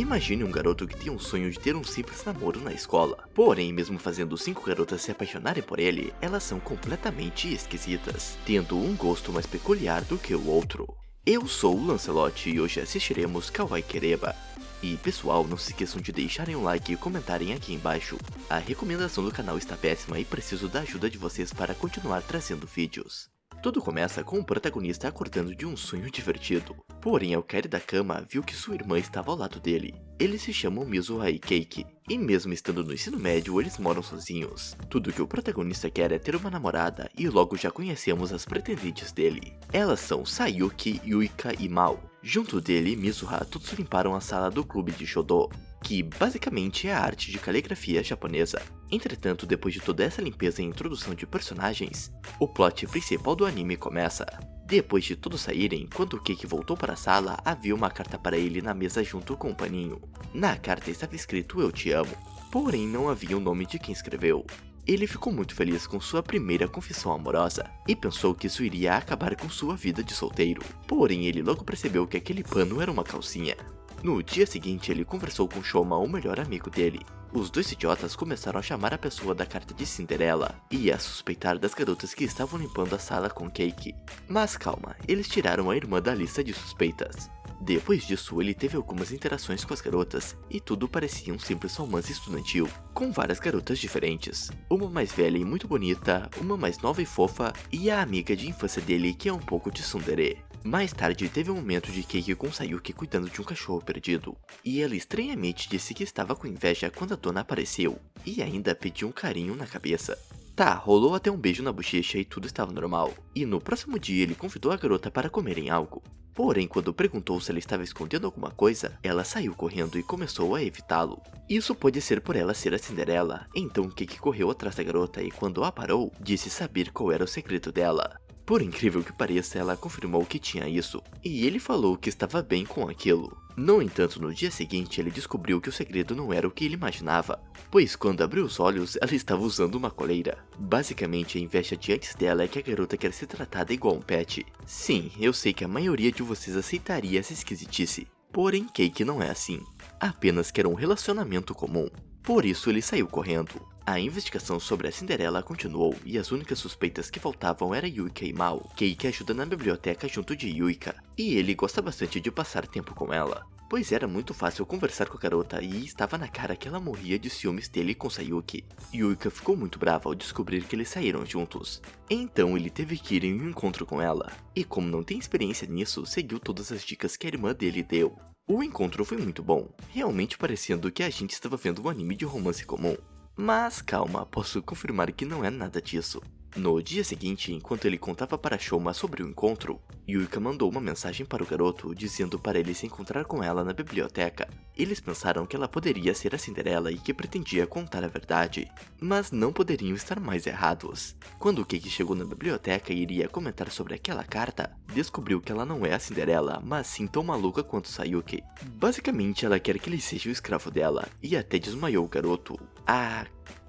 Imagine um garoto que tem um sonho de ter um simples namoro na escola. Porém, mesmo fazendo 5 garotas se apaixonarem por ele, elas são completamente esquisitas, tendo um gosto mais peculiar do que o outro. Eu sou o Lancelot e hoje assistiremos Kawaii Kereba. E pessoal, não se esqueçam de deixarem um like e comentarem aqui embaixo. A recomendação do canal está péssima e preciso da ajuda de vocês para continuar trazendo vídeos. Tudo começa com o protagonista acordando de um sonho divertido. Porém, ao cair da cama, viu que sua irmã estava ao lado dele. Eles se chamam Mizuha e Keiki, e mesmo estando no ensino médio, eles moram sozinhos. Tudo que o protagonista quer é ter uma namorada, e logo já conhecemos as pretendentes dele. Elas são Sayuki, Yuika e Mao. Junto dele e Mizuha, todos limparam a sala do clube de Shodo, que basicamente é a arte de caligrafia japonesa. Entretanto, depois de toda essa limpeza e introdução de personagens, o plot principal do anime começa. Depois de todos saírem, quando o Keiki voltou para a sala, havia uma carta para ele na mesa junto com um paninho. Na carta estava escrito "Eu te amo", porém não havia o nome de quem escreveu. Ele ficou muito feliz com sua primeira confissão amorosa, e pensou que isso iria acabar com sua vida de solteiro. Porém, ele logo percebeu que aquele pano era uma calcinha. No dia seguinte, ele conversou com Shoma, o melhor amigo dele. Os dois idiotas começaram a chamar a pessoa da carta de Cinderela, e a suspeitar das garotas que estavam limpando a sala com Keiki. Mas calma, eles tiraram a irmã da lista de suspeitas. Depois disso, ele teve algumas interações com as garotas, e tudo parecia um simples romance estudantil, com várias garotas diferentes. Uma mais velha e muito bonita, uma mais nova e fofa, e a amiga de infância dele que é um pouco de tsundere. Mais tarde, teve um momento de Keiki com Sayuki cuidando de um cachorro perdido, e ela estranhamente disse que estava com inveja quando a dona apareceu, e ainda pediu um carinho na cabeça. Tá, rolou até um beijo na bochecha e tudo estava normal, e no próximo dia ele convidou a garota para comerem algo. Porém, quando perguntou se ela estava escondendo alguma coisa, ela saiu correndo e começou a evitá-lo. Isso pode ser por ela ser a Cinderela, então Keiki correu atrás da garota e quando a parou, disse saber qual era o segredo dela. Por incrível que pareça, ela confirmou que tinha isso, e ele falou que estava bem com aquilo. No entanto, no dia seguinte, ele descobriu que o segredo não era o que ele imaginava, pois quando abriu os olhos, ela estava usando uma coleira. Basicamente, a inveja de antes dela é que a garota quer ser tratada igual um pet. Sim, eu sei que a maioria de vocês aceitaria essa esquisitice, porém Keiki não é assim, apenas quer um relacionamento comum. Por isso ele saiu correndo. A investigação sobre a Cinderela continuou e as únicas suspeitas que faltavam eram Yuika e Mao. Keiki ajuda na biblioteca junto de Yuika, e ele gosta bastante de passar tempo com ela, pois era muito fácil conversar com a garota e estava na cara que ela morria de ciúmes dele com Sayuki. Yuika ficou muito brava ao descobrir que eles saíram juntos, então ele teve que ir em um encontro com ela, e como não tem experiência nisso, seguiu todas as dicas que a irmã dele deu. O encontro foi muito bom, realmente parecendo que a gente estava vendo um anime de romance comum. Mas calma, posso confirmar que não é nada disso. No dia seguinte, enquanto ele contava para Shoma sobre o encontro, Yuika mandou uma mensagem para o garoto dizendo para ele se encontrar com ela na biblioteca. Eles pensaram que ela poderia ser a Cinderela e que pretendia contar a verdade, mas não poderiam estar mais errados. Quando Keiki chegou na biblioteca e iria comentar sobre aquela carta, descobriu que ela não é a Cinderela, mas sim tão maluca quanto Sayuki. Basicamente, ela quer que ele seja o escravo dela, e até desmaiou o garoto.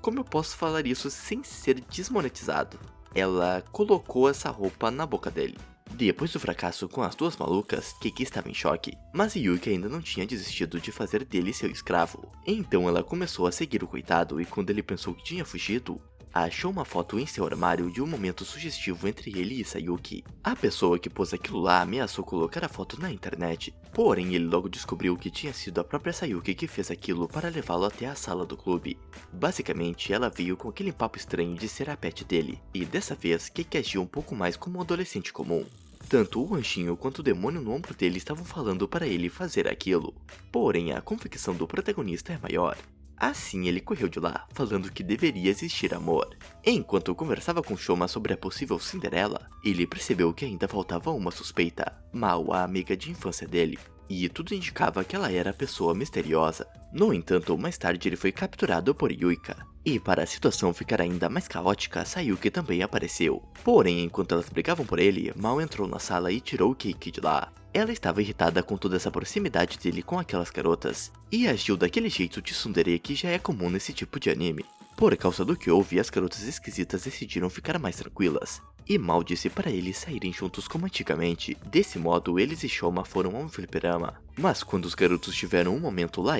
Como eu posso falar isso sem ser desmonetizado? Ela colocou essa roupa na boca dele. Depois do fracasso com as duas malucas, Keiki estava em choque, mas Yuki ainda não tinha desistido de fazer dele seu escravo. Então ela começou a seguir o coitado e quando ele pensou que tinha fugido, achou uma foto em seu armário de um momento sugestivo entre ele e Sayuki. A pessoa que pôs aquilo lá ameaçou colocar a foto na internet, porém ele logo descobriu que tinha sido a própria Sayuki que fez aquilo para levá-lo até a sala do clube. Basicamente, ela veio com aquele papo estranho de ser a pet dele, e dessa vez Keiki agiu um pouco mais como um adolescente comum. Tanto o anjinho quanto o demônio no ombro dele estavam falando para ele fazer aquilo, porém a convicção do protagonista é maior. Assim ele correu de lá, falando que deveria existir amor. Enquanto conversava com Shoma sobre a possível Cinderela, ele percebeu que ainda faltava uma suspeita, Mao, a amiga de infância dele, e tudo indicava que ela era a pessoa misteriosa. No entanto, mais tarde ele foi capturado por Yuika, e para a situação ficar ainda mais caótica, Sayuki também apareceu. Porém, enquanto elas brigavam por ele, Mao entrou na sala e tirou Keiki de lá. Ela estava irritada com toda essa proximidade dele com aquelas garotas, e agiu daquele jeito de tsundere que já é comum nesse tipo de anime. Por causa do que houve, as garotas esquisitas decidiram ficar mais tranquilas, e mal disse para eles saírem juntos como antigamente. Desse modo, eles e Shoma foram a um fliperama. Mas quando os garotos tiveram um momento lá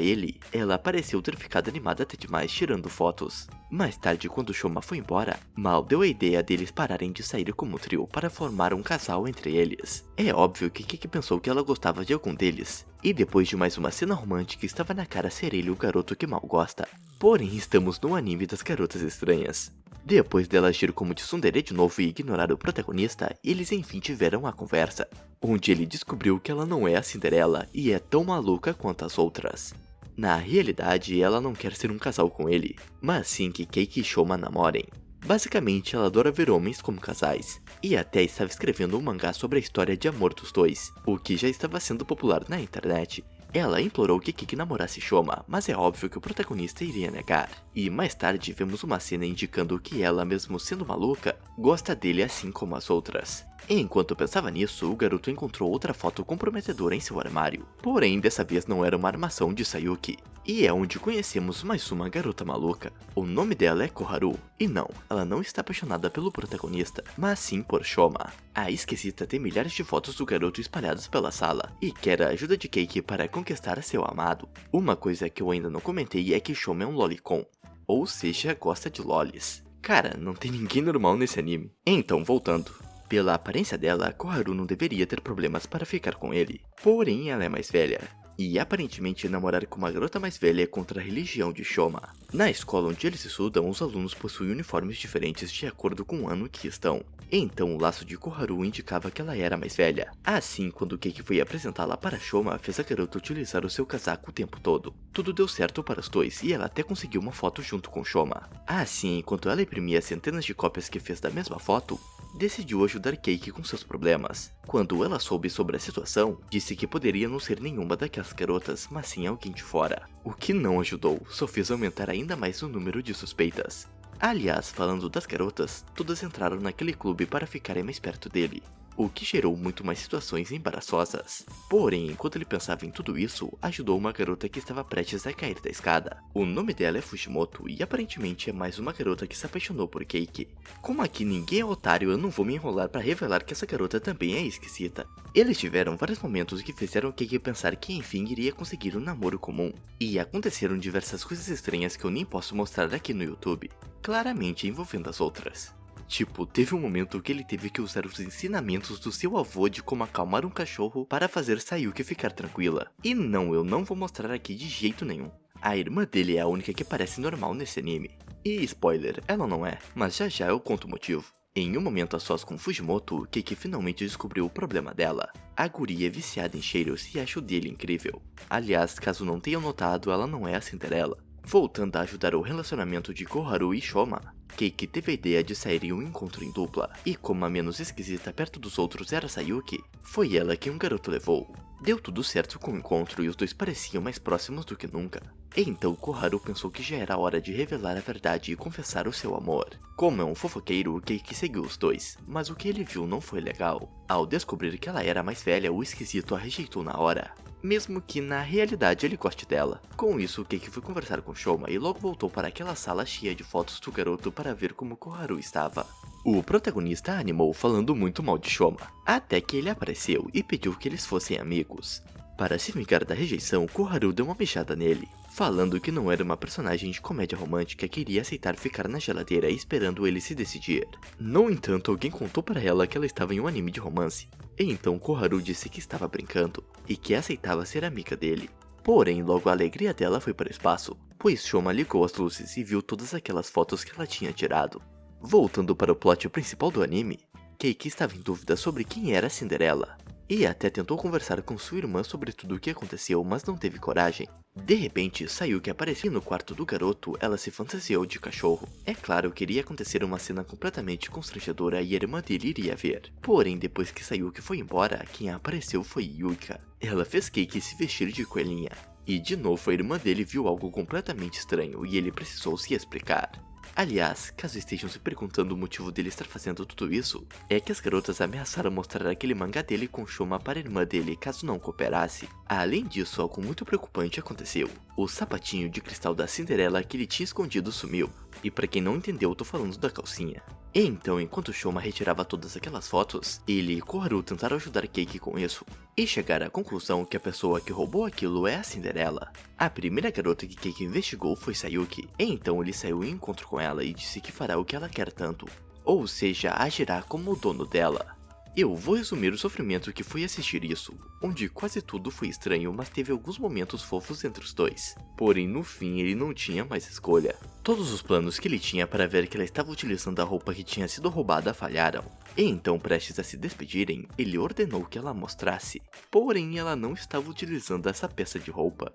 ela pareceu ter ficado animada até demais tirando fotos. Mais tarde, quando Shoma foi embora, Mal deu a ideia deles pararem de sair como trio para formar um casal entre eles. É óbvio que Kiki pensou que ela gostava de algum deles, e depois de mais uma cena romântica estava na cara ser ele o garoto que Mal gosta. Porém, estamos no anime das garotas estranhas. Depois dela agir como tsundere de novo e ignorar o protagonista, eles enfim tiveram a conversa, onde ele descobriu que ela não é a Cinderela e é tão maluca quanto as outras. Na realidade, ela não quer ser um casal com ele, mas sim que Keiki e Shoma namorem. Basicamente, ela adora ver homens como casais, e até estava escrevendo um mangá sobre a história de amor dos dois, o que já estava sendo popular na internet. Ela implorou que Kiki namorasse Shoma, mas é óbvio que o protagonista iria negar. E mais tarde vemos uma cena indicando que ela, mesmo sendo maluca, gosta dele assim como as outras. Enquanto pensava nisso, o garoto encontrou outra foto comprometedora em seu armário. Porém, dessa vez não era uma armação de Sayuki. E é onde conhecemos mais uma garota maluca. O nome dela é Koharu. E não, ela não está apaixonada pelo protagonista, mas sim por Shoma. A esquisita tem milhares de fotos do garoto espalhadas pela sala e quer a ajuda de Keiki para conquistar seu amado. Uma coisa que eu ainda não comentei é que Shoma é um lolicon, ou seja, gosta de lolis. Cara, não tem ninguém normal nesse anime. Então, voltando. Pela aparência dela, Koharu não deveria ter problemas para ficar com ele. Porém, ela é mais velha. E aparentemente namorar com uma garota mais velha é contra a religião de Shoma. Na escola onde eles estudam, os alunos possuem uniformes diferentes de acordo com o ano que estão. Então o laço de Koharu indicava que ela era mais velha. Assim, quando Keiki foi apresentá-la para Shoma, fez a garota utilizar o seu casaco o tempo todo. Tudo deu certo para os dois e ela até conseguiu uma foto junto com Shoma. Assim, enquanto ela imprimia centenas de cópias que fez da mesma foto, decidiu ajudar Keiki com seus problemas. Quando ela soube sobre a situação, disse que poderia não ser nenhuma daquelas garotas, mas sim alguém de fora. O que não ajudou, só fez aumentar ainda mais o número de suspeitas. Aliás, falando das garotas, todas entraram naquele clube para ficarem mais perto dele, o que gerou muito mais situações embaraçosas. Porém, enquanto ele pensava em tudo isso, ajudou uma garota que estava prestes a cair da escada. O nome dela é Fujimoto e aparentemente é mais uma garota que se apaixonou por Keiki. Como aqui ninguém é otário, eu não vou me enrolar para revelar que essa garota também é esquisita. Eles tiveram vários momentos que fizeram Keiki pensar que enfim iria conseguir um namoro comum. E aconteceram diversas coisas estranhas que eu nem posso mostrar aqui no YouTube, claramente envolvendo as outras. Tipo, teve um momento que ele teve que usar os ensinamentos do seu avô de como acalmar um cachorro para fazer Sayuki ficar tranquila. E não, eu não vou mostrar aqui de jeito nenhum. A irmã dele é a única que parece normal nesse anime. E spoiler, ela não é, mas já já eu conto o motivo. Em um momento a sós com Fujimoto, Keiki finalmente descobriu o problema dela. A guria é viciada em cheiros e acha o dele incrível. Aliás, caso não tenham notado, ela não é a Cinderela. Voltando a ajudar o relacionamento de Koharu e Shoma, Keiki teve a ideia de sair em um encontro em dupla, e como a menos esquisita perto dos outros era Sayuki, foi ela que um garoto levou. Deu tudo certo com o encontro e os dois pareciam mais próximos do que nunca. Então Koharu pensou que já era hora de revelar a verdade e confessar o seu amor. Como é um fofoqueiro, Keiki seguiu os dois, mas o que ele viu não foi legal. Ao descobrir que ela era mais velha, o esquisito a rejeitou na hora, mesmo que na realidade ele goste dela. Com isso, Keiki foi conversar com Shoma e logo voltou para aquela sala cheia de fotos do garoto para ver como Koharu estava. O protagonista a animou falando muito mal de Shoma, até que ele apareceu e pediu que eles fossem amigos. Para se vingar da rejeição, Koharu deu uma mijada nele, falando que não era uma personagem de comédia romântica que iria aceitar ficar na geladeira esperando ele se decidir. No entanto, alguém contou para ela que ela estava em um anime de romance, e então Koharu disse que estava brincando e que aceitava ser amiga dele. Porém, logo a alegria dela foi para o espaço, pois Shoma ligou as luzes e viu todas aquelas fotos que ela tinha tirado. Voltando para o plot principal do anime, Keiki estava em dúvida sobre quem era a Cinderela, e até tentou conversar com sua irmã sobre tudo o que aconteceu, mas não teve coragem. De repente, Sayuki apareceu no quarto do garoto, ela se fantasiou de cachorro. É claro que iria acontecer uma cena completamente constrangedora e a irmã dele iria ver. Porém, depois que Sayuki foi embora, quem apareceu foi Yuika. Ela fez Keiki se vestir de coelhinha. E de novo a irmã dele viu algo completamente estranho e ele precisou se explicar. Aliás, caso estejam se perguntando o motivo dele estar fazendo tudo isso, é que as garotas ameaçaram mostrar aquele mangá dele com Shoma para a irmã dele caso não cooperasse. Além disso, algo muito preocupante aconteceu. O sapatinho de cristal da Cinderela que ele tinha escondido sumiu. E pra quem não entendeu, eu tô falando da calcinha. E então, enquanto Shoma retirava todas aquelas fotos, ele e Koharu tentaram ajudar Keiki com isso, e chegaram à conclusão que a pessoa que roubou aquilo é a Cinderela. A primeira garota que Keiki investigou foi Sayuki, e então ele saiu em encontro com ela e disse que fará o que ela quer tanto, ou seja, agirá como o dono dela. Eu vou resumir o sofrimento que foi assistir isso, onde quase tudo foi estranho, mas teve alguns momentos fofos entre os dois. Porém, no fim, ele não tinha mais escolha. Todos os planos que ele tinha para ver que ela estava utilizando a roupa que tinha sido roubada falharam. E então, prestes a se despedirem, ele ordenou que ela mostrasse. Porém, ela não estava utilizando essa peça de roupa.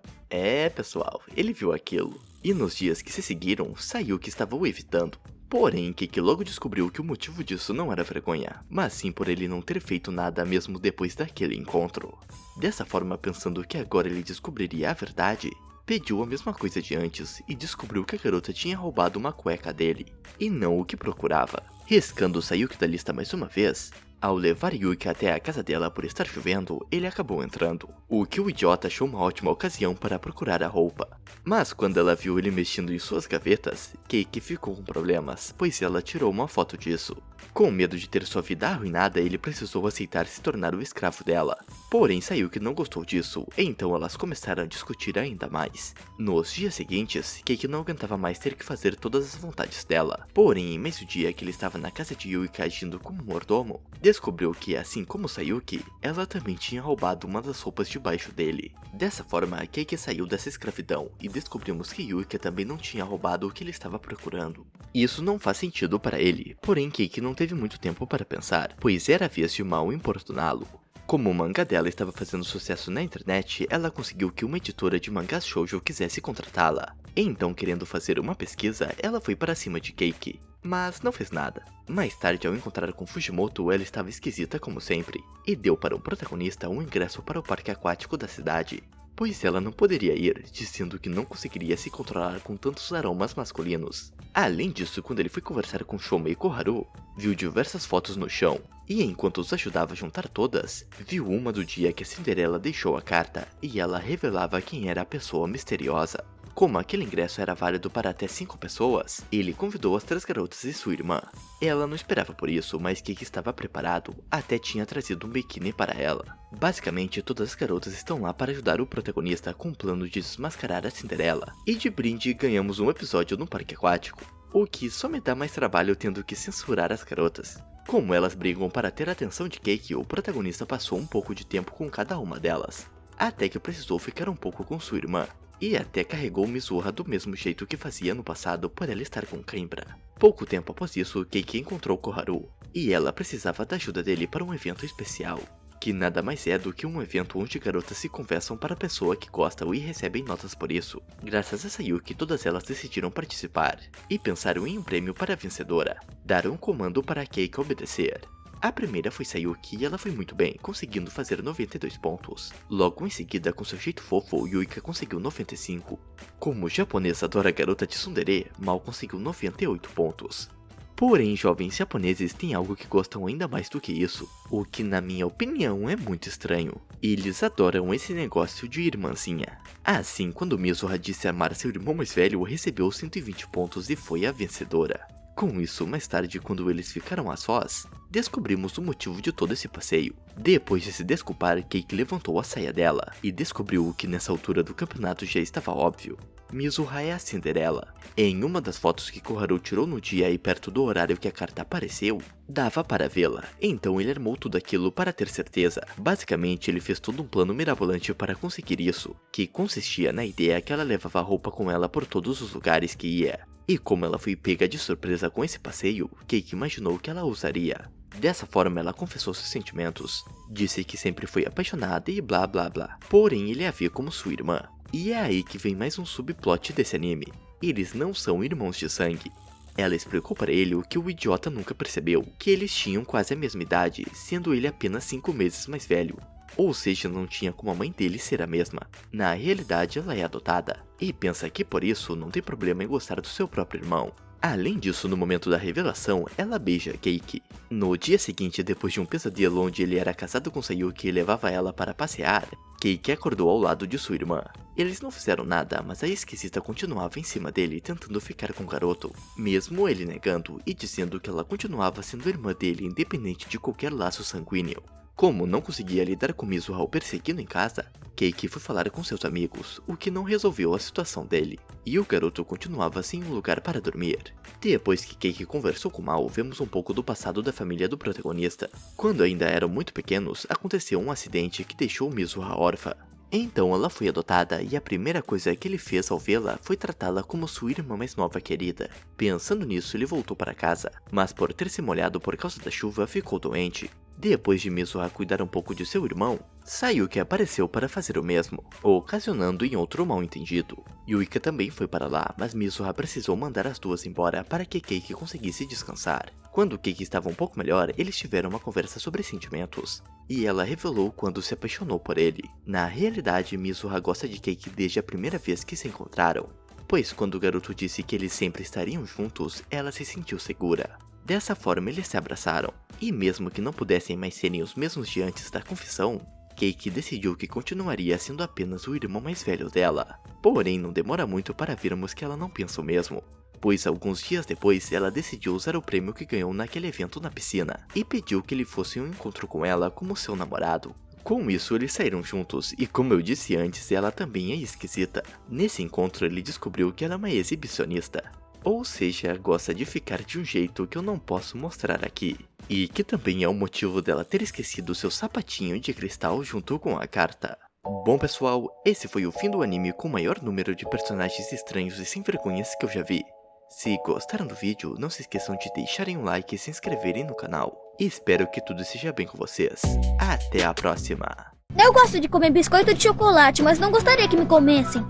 Pessoal, ele viu aquilo. E nos dias que se seguiram, Sayuki estava o evitando. Porém, Keiki logo descobriu que o motivo disso não era vergonha, mas sim por ele não ter feito nada mesmo depois daquele encontro. Dessa forma, pensando que agora ele descobriria a verdade, pediu a mesma coisa de antes e descobriu que a garota tinha roubado uma cueca dele, e não o que procurava. Riscando Sayuki da lista mais uma vez, ao levar Yuki até a casa dela por estar chovendo, ele acabou entrando, o que o idiota achou uma ótima ocasião para procurar a roupa. Mas quando ela viu ele mexendo em suas gavetas, Keiki ficou com problemas, pois ela tirou uma foto disso. Com medo de ter sua vida arruinada, ele precisou aceitar se tornar o escravo dela. Porém, Sayuki não gostou disso, e então elas começaram a discutir ainda mais. Nos dias seguintes, Keiki não aguentava mais ter que fazer todas as vontades dela. Porém, em meio dia que ele estava na casa de Yuki agindo como mordomo, descobriu que, assim como Sayuki, ela também tinha roubado uma das roupas debaixo dele. Dessa forma, Keiki saiu dessa escravidão e descobrimos que Yuki também não tinha roubado o que ele estava procurando. Isso não faz sentido para ele, porém Keiki não teve muito tempo para pensar, pois era a vez de Mal importuná-lo. Como o mangá dela estava fazendo sucesso na internet, ela conseguiu que uma editora de mangás shoujo quisesse contratá-la. Então, querendo fazer uma pesquisa, ela foi para cima de Keiki, mas não fez nada. Mais tarde, ao encontrar com Fujimoto, ela estava esquisita como sempre, e deu para o protagonista um ingresso para o parque aquático da cidade, pois ela não poderia ir, dizendo que não conseguiria se controlar com tantos aromas masculinos. Além disso, quando ele foi conversar com Shoma e Koharu, viu diversas fotos no chão, e enquanto os ajudava a juntar todas, viu uma do dia que a Cinderela deixou a carta, e ela revelava quem era a pessoa misteriosa. Como aquele ingresso era válido para até 5 pessoas, ele convidou as 3 garotas e sua irmã. Ela não esperava por isso, mas Keiki estava preparado, até tinha trazido um biquíni para ela. Basicamente, todas as garotas estão lá para ajudar o protagonista com o plano de desmascarar a Cinderela. E de brinde, ganhamos um episódio no parque aquático, o que só me dá mais trabalho tendo que censurar as garotas. Como elas brigam para ter a atenção de Keiki, o protagonista passou um pouco de tempo com cada uma delas, até que precisou ficar um pouco com sua irmã. E até carregou Mizuha do mesmo jeito que fazia no passado por ela estar com cãibra. Pouco tempo após isso, Keiki encontrou Koharu, e ela precisava da ajuda dele para um evento especial, que nada mais é do que um evento onde garotas se confessam para a pessoa que gostam e recebem notas por isso. Graças a Sayuki, todas elas decidiram participar, e pensaram em um prêmio para a vencedora. Deram um comando para Keiki obedecer. A primeira foi Sayuki e ela foi muito bem, conseguindo fazer 92 pontos. Logo em seguida, com seu jeito fofo, Yuika conseguiu 95. Como o japonês adora a garota de tsundere, Mal conseguiu 98 pontos. Porém, jovens japoneses têm algo que gostam ainda mais do que isso, o que na minha opinião é muito estranho. Eles adoram esse negócio de irmãzinha. Assim, quando Mizuha disse amar seu irmão mais velho, recebeu 120 pontos e foi a vencedora. Com isso, mais tarde, quando eles ficaram a sós, descobrimos o motivo de todo esse passeio. Depois de se desculpar, Keiki levantou a saia dela e descobriu o que nessa altura do campeonato já estava óbvio. Mizuha é a Cinderela. Em uma das fotos que Koharu tirou no dia e perto do horário que a carta apareceu, dava para vê-la, então ele armou tudo aquilo para ter certeza. Basicamente, ele fez todo um plano mirabolante para conseguir isso, que consistia na ideia que ela levava a roupa com ela por todos os lugares que ia. E como ela foi pega de surpresa com esse passeio, Keiki imaginou que ela usaria. Dessa forma, ela confessou seus sentimentos, disse que sempre foi apaixonada e blá blá blá. Porém, ele a via como sua irmã. E é aí que vem mais um subplot desse anime. Eles não são irmãos de sangue. Ela explicou para ele o que o idiota nunca percebeu, que eles tinham quase a mesma idade, sendo ele apenas 5 meses mais velho. Ou seja, não tinha como a mãe dele ser a mesma. Na realidade, ela é adotada, e pensa que por isso não tem problema em gostar do seu próprio irmão. Além disso, no momento da revelação, ela beija Keiki. No dia seguinte, depois de um pesadelo onde ele era casado com Sayuki e levava ela para passear, Keiki acordou ao lado de sua irmã. Eles não fizeram nada, mas a esquisita continuava em cima dele tentando ficar com o garoto, mesmo ele negando e dizendo que ela continuava sendo irmã dele independente de qualquer laço sanguíneo. Como não conseguia lidar com Mizuha ao persegui-lo em casa, Keiki foi falar com seus amigos, o que não resolveu a situação dele, e o garoto continuava sem um lugar para dormir. Depois que Keiki conversou com Mao, vemos um pouco do passado da família do protagonista. Quando ainda eram muito pequenos, aconteceu um acidente que deixou Mizuha órfã. Então ela foi adotada e a primeira coisa que ele fez ao vê-la foi tratá-la como sua irmã mais nova querida. Pensando nisso, ele voltou para casa, mas por ter se molhado por causa da chuva, ficou doente. Depois de Mizuha cuidar um pouco de seu irmão, Sayuki apareceu para fazer o mesmo, ocasionando em outro mal-entendido. Yuika também foi para lá, mas Mizuha precisou mandar as duas embora para que Keiki conseguisse descansar. Quando Keiki estava um pouco melhor, eles tiveram uma conversa sobre sentimentos, e ela revelou quando se apaixonou por ele. Na realidade, Mizuha gosta de Keiki desde a primeira vez que se encontraram, pois quando o garoto disse que eles sempre estariam juntos, ela se sentiu segura. Dessa forma, eles se abraçaram, e mesmo que não pudessem mais serem os mesmos de antes da confissão, Keiki decidiu que continuaria sendo apenas o irmão mais velho dela. Porém, não demora muito para vermos que ela não pensa o mesmo, pois alguns dias depois ela decidiu usar o prêmio que ganhou naquele evento na piscina, e pediu que ele fosse um encontro com ela como seu namorado. Com isso, eles saíram juntos, e como eu disse antes, ela também é esquisita. Nesse encontro, ele descobriu que ela é uma exibicionista. Ou seja, gosta de ficar de um jeito que eu não posso mostrar aqui. E que também é o motivo dela ter esquecido seu sapatinho de cristal junto com a carta. Bom pessoal, esse foi o fim do anime com o maior número de personagens estranhos e sem vergonhas que eu já vi. Se gostaram do vídeo, não se esqueçam de deixarem um like e se inscreverem no canal. E espero que tudo esteja bem com vocês. Até a próxima! Eu gosto de comer biscoito de chocolate, mas não gostaria que me comessem.